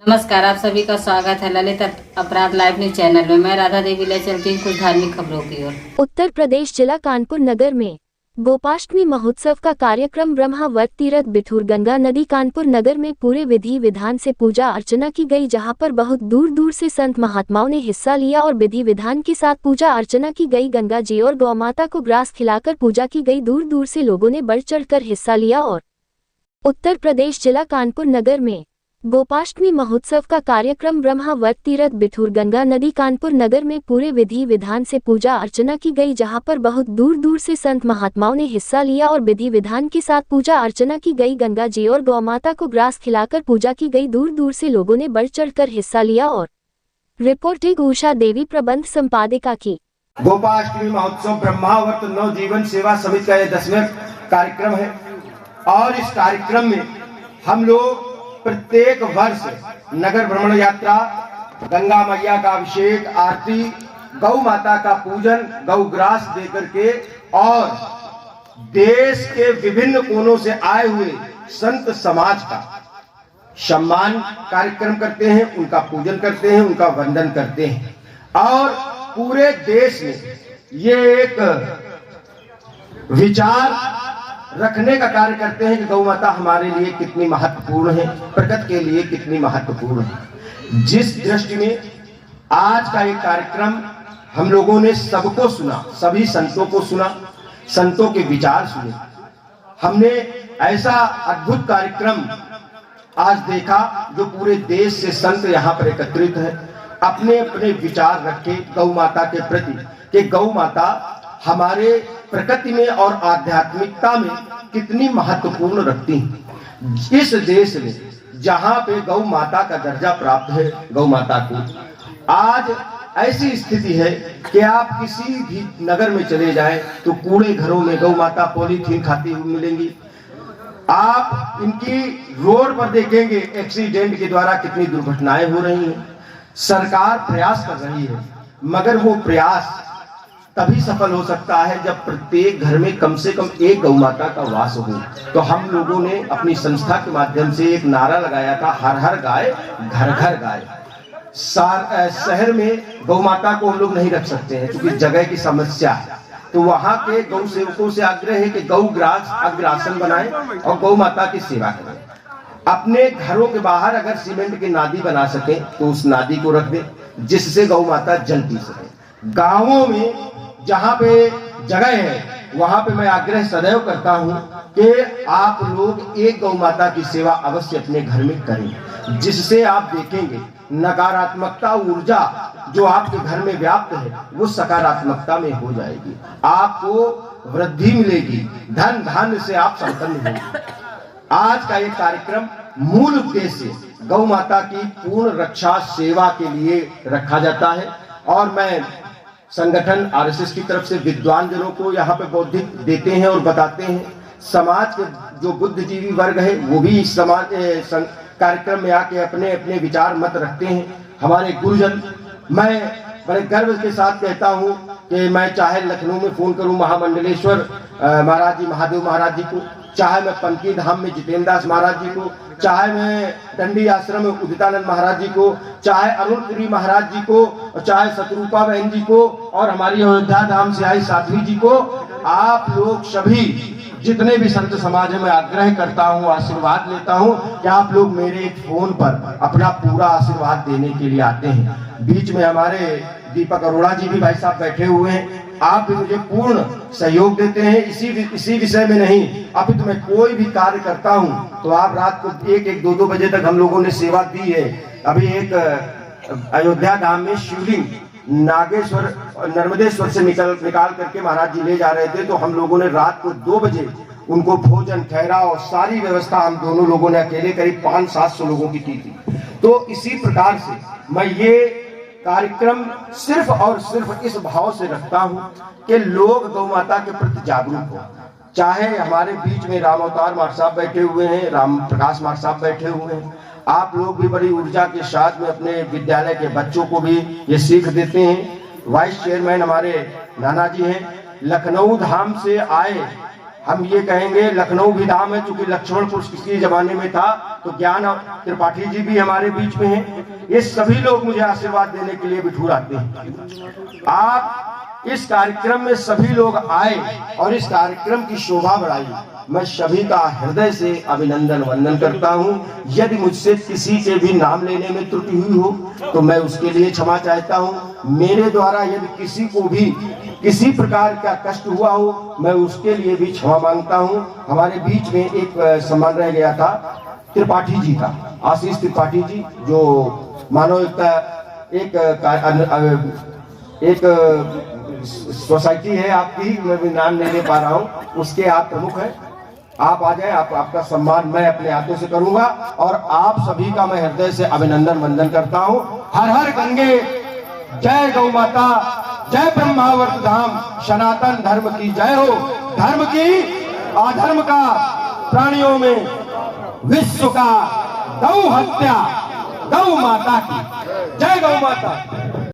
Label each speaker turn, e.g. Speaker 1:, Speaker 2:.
Speaker 1: नमस्कार, आप सभी का स्वागत है ललित अपराध लाइव न्यूज चैनल में। मैं राधा देवी ले चलती हूँ कुछ धार्मिक खबरों की ओर।
Speaker 2: उत्तर प्रदेश जिला कानपुर नगर में गोपाष्टमी महोत्सव का कार्यक्रम ब्रह्मावर्त तीर्थ बिठूर गंगा नदी कानपुर नगर में पूरे विधि विधान से पूजा अर्चना की गई, जहां पर बहुत दूर दूर से संत महात्माओं ने हिस्सा लिया और विधि विधान के साथ पूजा अर्चना की गई। गंगा जी और गौ माता को ग्रास खिलाकर पूजा की गई। दूर दूर से लोगों ने बढ़ चढ़कर हिस्सा लिया। और उत्तर प्रदेश जिला कानपुर नगर में गोपाष्टमी महोत्सव का कार्यक्रम ब्रह्मावर्त तीर्थ बिठूर गंगा नदी कानपुर नगर में पूरे विधि विधान से पूजा अर्चना की गई, जहां पर बहुत दूर दूर से संत महात्माओं ने हिस्सा लिया और विधि विधान के साथ पूजा अर्चना की गई। गंगा जी और गौ माता को ग्रास खिलाकर पूजा की गई। दूर दूर से लोगों ने बढ़ चढ़कर हिस्सा लिया। और रिपोर्टिंग उषा देवी, प्रबंध संपादिका की।
Speaker 3: गोपाष्टमी महोत्सव ब्रह्मावर्त नवजीवन सेवा समिति का यह 10वां कार्यक्रम है और इस कार्यक्रम में हम लोग प्रत्येक वर्ष नगर भ्रमण यात्रा, गंगा मैया का अभिषेक, आरती, गौ माता का पूजन, गौ ग्रास देकर के और देश के विभिन्न कोनों से आए हुए संत समाज का सम्मान कार्यक्रम करते हैं, उनका पूजन करते हैं, उनका वंदन करते हैं। और पूरे देश में ये एक विचार रखने का कार्य करते हैं कि गौ माता हमारे लिए कितनी महत्वपूर्ण है, प्रकृति के लिए कितनी महत्वपूर्ण है। जिस दृष्टि में आज का ये कार्यक्रम हम लोगों ने सबको सुना, सभी संतों को सुना, संतों के विचार सुने। हमने ऐसा अद्भुत कार्यक्रम आज देखा जो पूरे देश से संत यहाँ पर एकत्रित है, अपने अपने विचार रखे गौ माता के प्रति कि गौ माता हमारे प्रकृति में और आध्यात्मिकता में कितनी महत्वपूर्ण रखती है। इस देश में जहां पे गौ माता का दर्जा प्राप्त है, गौ माता को आज ऐसी स्थिति है कि आप किसी भी नगर में चले जाएं तो कूड़े घरों में गौ माता पॉलीथीन खाती हुई मिलेंगी। आप इनकी रोड पर देखेंगे एक्सीडेंट के द्वारा कितनी दुर्घटनाएं हो रही हैं। सरकार प्रयास कर रही है, मगर वो प्रयास तभी सफल हो सकता है जब प्रत्येक घर में कम से कम एक गौ माता का वास हो। तो हम लोगों ने अपनी संस्था के माध्यम से एक नारा लगाया था, हर हर गाय घर घर गाय। शहर में गौ माता को हम लोग नहीं रख सकते हैं क्योंकि जगह की समस्या है। तो वहां के गौ सेवकों से आग्रह है कि गौ ग्रास अग्रासन बनाएं और गौ माता की सेवा करें। अपने घरों के बाहर अगर सीमेंट की नादी बना सके तो उस नादी को रख दें जिससे गौ माता जल पी सके। गांवों में जहां पे जगह है वहां पे मैं आग्रह सदैव करता हूं कि आप लोग एक गौ माता की सेवा अवश्य अपने घर में करें, जिससे आप देखेंगे नकारात्मकता ऊर्जा जो आपके घर में व्याप्त है वो सकारात्मकता में हो जाएगी, आपको वृद्धि मिलेगी, धन धान्य से आप संपन्न होंगे। आज का ये कार्यक्रम मूल उद्देश्य गौ माता की पूर्ण रक्षा सेवा के लिए रखा जाता है। और मैं संगठन आरएसएस की तरफ से विद्वान जनों को यहाँ पे बौद्धिक देते हैं और बताते हैं। समाज के जो बुद्धिजीवी वर्ग है वो भी इस समाज कार्यक्रम में आके अपने अपने विचार मत रखते हैं। हमारे गुरुजन, मैं बड़े गर्व के साथ कहता हूँ कि मैं चाहे लखनऊ में फोन करूँ महामंडलेश्वर महाराज जी, महादेव महाराज जी को, चाहे मैं पनकी धाम में जितेंद्र दास महाराज जी को, चाहे मैं दंडी आश्रम में उदितानंद महाराज जी को, चाहे अरुणपुरी महाराज जी को, चाहे शत्रुपा बहन जी को और हमारी अयोध्या धाम से आई साध्वी जी को, आप लोग सभी जितने भी संत समाज है मैं आग्रह करता हूँ, आशीर्वाद लेता हूँ कि आप लोग मेरे एक फोन पर अपना पूरा आशीर्वाद देने के लिए आते हैं। बीच में हमारे दीपक अरोड़ा जी भी भाई साहब बैठे हुए हैं, आप भी मुझे पूर्ण सहयोग देते हैं। इसी विषय में नहीं, अभी तो मैं कोई भी कार्य करता हूं तो आप रात को 1-2 बजे तक हम लोगों ने सेवा दी है। अभी एक अयोध्या धाम में शिवलिंग नागेश्वर नर्मदेश्वर से निकाल करके महाराज जी ले जा रहे थे, तो हम लोगों ने रात को 2 बजे उनको भोजन ठहराव और सारी व्यवस्था हम दोनों लोगों ने अकेले करीब 500-700 लोगों की की थी। तो इसी प्रकार से मैं ये कार्यक्रम सिर्फ और सिर्फ इस भाव से रखता हूं कि लोग गौ माता के प्रति जागरूक हो। चाहे हमारे बीच में राम अवतार मार साहब बैठे हुए हैं, राम प्रकाश मार साहब बैठे हुए हैं, आप लोग भी बड़ी ऊर्जा के साथ में अपने विद्यालय के बच्चों को भी ये सीख देते हैं। वाइस चेयरमैन हमारे नाना जी हैं, लखनऊ धाम से आए हम ये कहेंगे लखनऊ भी धाम है, चूंकि लक्ष्मणपुर किसी जमाने में था, तो ज्ञान त्रिपाठी जी भी हमारे बीच में हैं। ये सभी लोग मुझे आशीर्वाद देने के लिए बिठूर आते हैं। आप इस कार्यक्रम में सभी लोग आए और इस कार्यक्रम की शोभा बढ़ाई। मैं सभी का हृदय से अभिनंदन वंदन करता हूं। यदि मुझसे किसी के भी नाम लेने में त्रुटि हुई हो तो मैं उसके लिए क्षमा चाहता हूं। मेरे द्वारा यदि किसी को भी किसी प्रकार का कष्ट हुआ हो, मैं उसके लिए भी क्षमा मांगता हूं। हमारे बीच में एक सम्मान रह गया था त्रिपाठी जी का, आशीष त्रिपाठी जी, जो मानवता एक सोसाइटी है आपकी, मैं भी नाम नहीं ले पा रहा हूं, उसके आप प्रमुख हैं। आप आ जाए, आपका सम्मान मैं अपने हाथों से करूंगा और आप सभी का मैं हृदय से अभिनंदन वंदन करता हूं। हर हर गंगे, जय गौ माता, जय ब्रह्मावर्त धाम, सनातन धर्म की जय हो। धर्म की, अधर्म का, प्राणियों में विश्व का, गौ हत्या, गौ माता की जय। गौ माता।